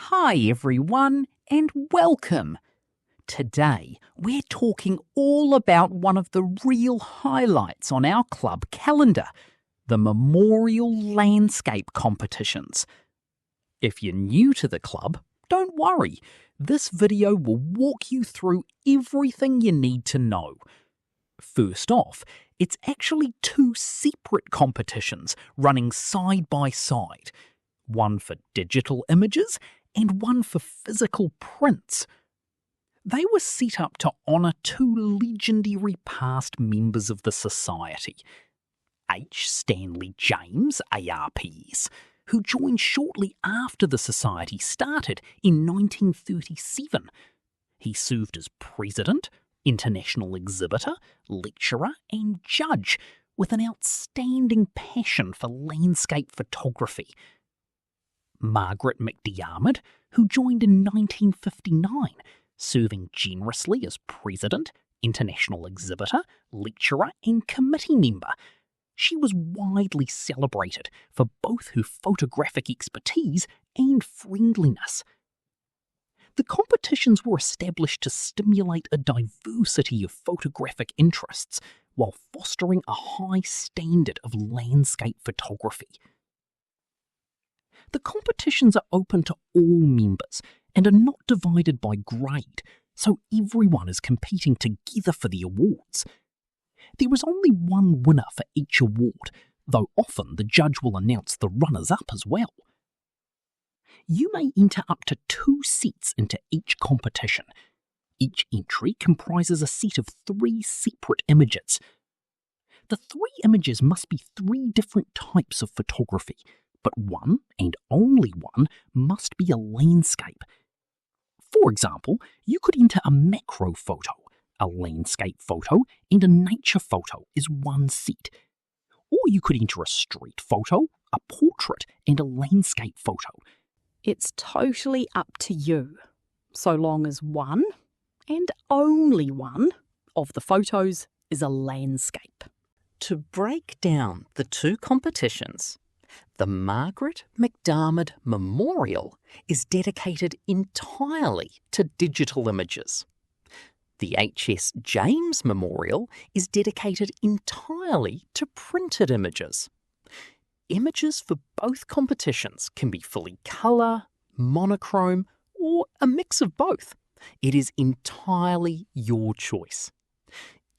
Hi everyone, and welcome. Today, we're talking all about one of the real highlights on our club calendar, the Memorial Landscape Competitions. If you're new to the club, don't worry. This video will walk you through everything you need to know. First off, it's actually two separate competitions running side by side. One for digital images and one for physical prints. They were set up to honour two legendary past members of the Society. H. Stanley James, ARPS, who joined shortly after the Society started in 1937. He served as president, international exhibitor, lecturer and judge with an outstanding passion for landscape photography. Margaret Macdiarmid, who joined in 1959, serving generously as president, international exhibitor, lecturer and committee member. She was widely celebrated for both her photographic expertise and friendliness. The competitions were established to stimulate a diversity of photographic interests while fostering a high standard of landscape photography. The competitions are open to all members and are not divided by grade, so everyone is competing together for the awards. There is only one winner for each award, though often the judge will announce the runners-up as well. You may enter up to 2 sets into each competition. Each entry comprises a set of 3 separate images. The 3 images must be 3 different types of photography, but one, and only one, must be a landscape. For example, you could enter a macro photo, a landscape photo, and a nature photo as one set. Or you could enter a street photo, a portrait, and a landscape photo. It's totally up to you, so long as one, and only one, of the photos is a landscape. To break down the 2 competitions, the Margaret Macdiarmid Memorial is dedicated entirely to digital images. The H.S. James Memorial is dedicated entirely to printed images. Images for both competitions can be fully colour, monochrome, or a mix of both. It is entirely your choice.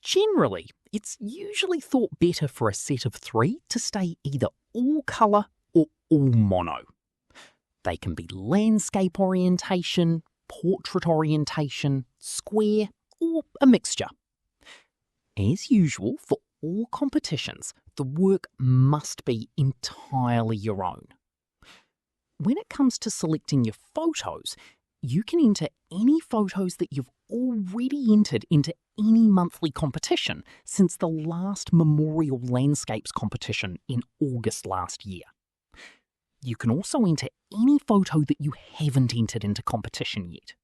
Generally, it's usually thought better for a set of 3 to stay either all colour or all mono. They can be landscape orientation, portrait orientation, square, or a mixture. As usual for all competitions, the work must be entirely your own. When it comes to selecting your photos, you can enter any photos that you've already entered into any monthly competition since the last Memorial Landscapes competition in August last year. You can also enter any photo that you haven't entered into competition yet.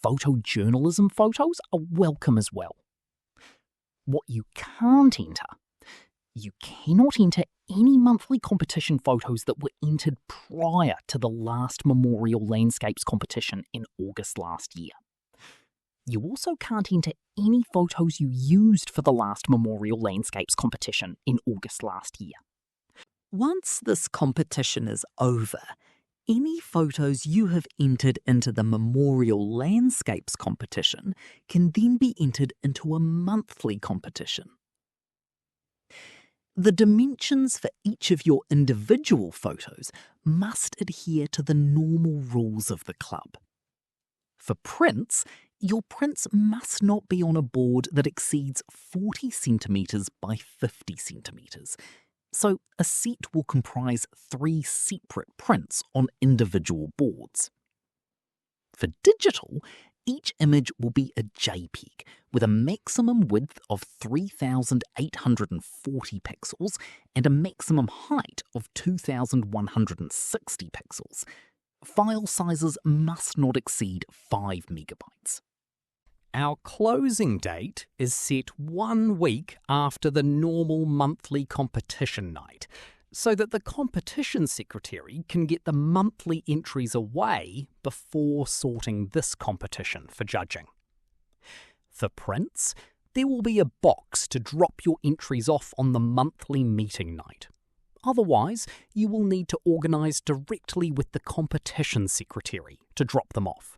Photojournalism photos are welcome as well. What you can't enter: you cannot enter any monthly competition photos that were entered prior to the last Memorial Landscapes competition in August last year. You also can't enter any photos you used for the last Memorial Landscapes competition in August last year. Once this competition is over, any photos you have entered into the Memorial Landscapes competition can then be entered into a monthly competition. The dimensions for each of your individual photos must adhere to the normal rules of the club. For prints, your prints must not be on a board that exceeds 40 centimetres by 50 centimetres, so a set will comprise 3 separate prints on individual boards. For digital, each image will be a JPEG with a maximum width of 3,840 pixels and a maximum height of 2,160 pixels. File sizes must not exceed 5 megabytes. Our closing date is set 1 week after the normal monthly competition night, so that the competition secretary can get the monthly entries away before sorting this competition for judging. For prints, there will be a box to drop your entries off on the monthly meeting night. Otherwise, you will need to organise directly with the competition secretary to drop them off.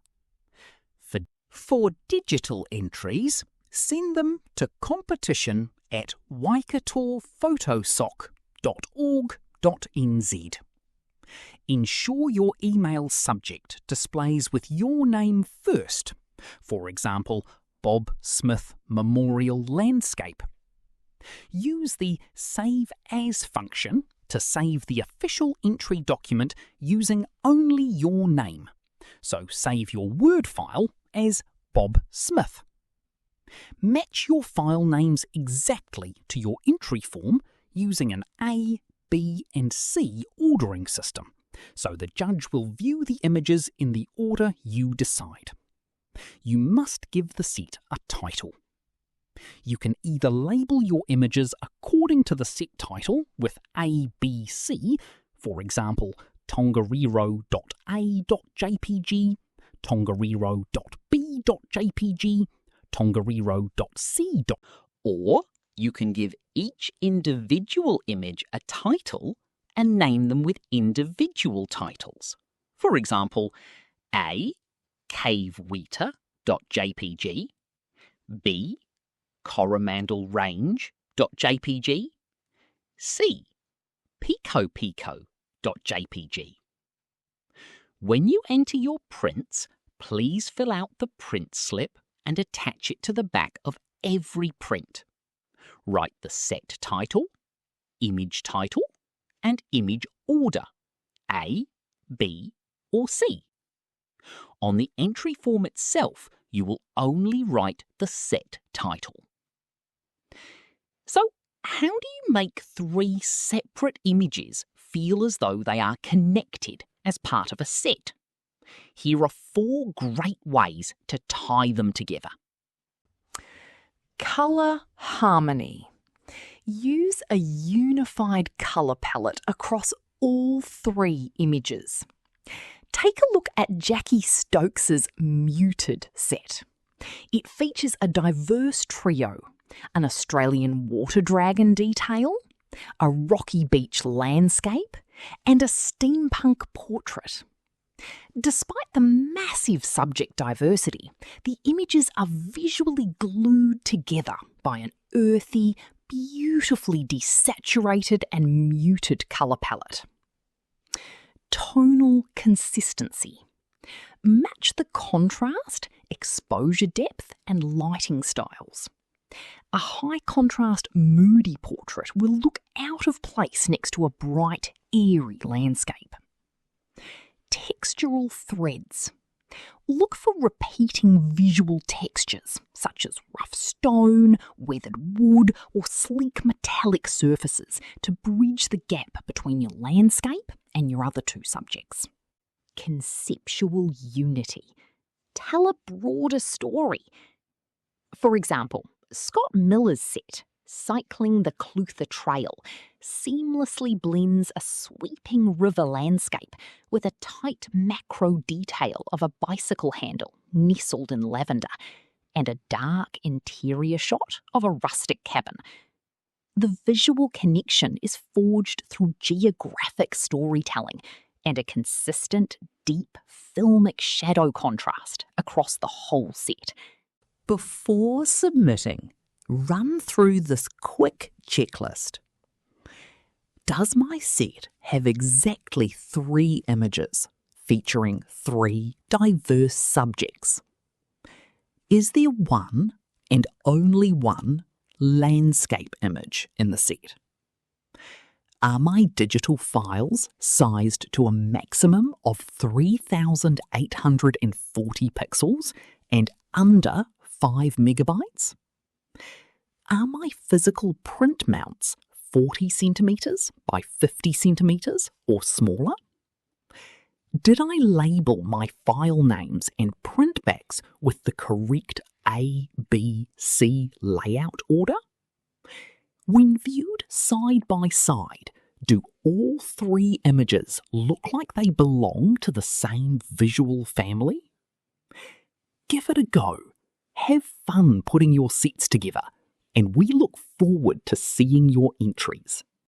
For digital entries, send them to competition@waikatophotosoc.org.nz. Ensure your email subject displays with your name first, for example, Bob Smith Memorial Landscape. Use the Save As function to save the official entry document using only your name. So save your Word file as Bob Smith. Match your file names exactly to your entry form using an A, B and C ordering system, so the judge will view the images in the order you decide. You must give the set a title. You can either label your images according to the set title with A, B, C, for example, tongariro.a.jpg, tongariro.b.jpg, tongariro.c. Or you can give each individual image a title and name them with individual titles. For example, A, caveweta.jpg, B, Coromandel Range.jpg, C, picopico.jpg. When you enter your prints, please fill out the print slip and attach it to the back of every print. Write the set title, image title, and image order, A, B, or C. On the entry form itself, you will only write the set title. So, how do you make 3 separate images feel as though they are connected as part of a set? Here are 4 great ways to tie them together. Colour harmony. Use a unified colour palette across all 3 images. Take a look at Jackie Stokes's Muted set. It features a diverse trio, an Australian water dragon detail, a rocky beach landscape, and a steampunk portrait. Despite the massive subject diversity, the images are visually glued together by an earthy, beautifully desaturated and muted colour palette. Tonal consistency. Match the contrast, exposure depth, and lighting styles. A high contrast, moody portrait will look out of place next to a bright, airy landscape. Textural threads. Look for repeating visual textures, such as rough stone, weathered wood, or sleek metallic surfaces to bridge the gap between your landscape and your other 2 subjects. Conceptual unity. Tell a broader story. For example, Scott Miller's set, Cycling the Clutha Trail, seamlessly blends a sweeping river landscape with a tight macro detail of a bicycle handle nestled in lavender and a dark interior shot of a rustic cabin. The visual connection is forged through geographic storytelling and a consistent, deep, filmic shadow contrast across the whole set. Before submitting, run through this quick checklist. Does my set have exactly 3 images featuring 3 diverse subjects? Is there one and only one landscape image in the set? Are my digital files sized to a maximum of 3,840 pixels and under 5 megabytes? Are my physical print mounts 40 centimetres by 50 centimetres or smaller? Did I label my file names and printbacks with the correct A, B, C layout order? When viewed side by side, do all three images look like they belong to the same visual family? Give it a go. Have fun putting your sets together, and we look forward to seeing your entries.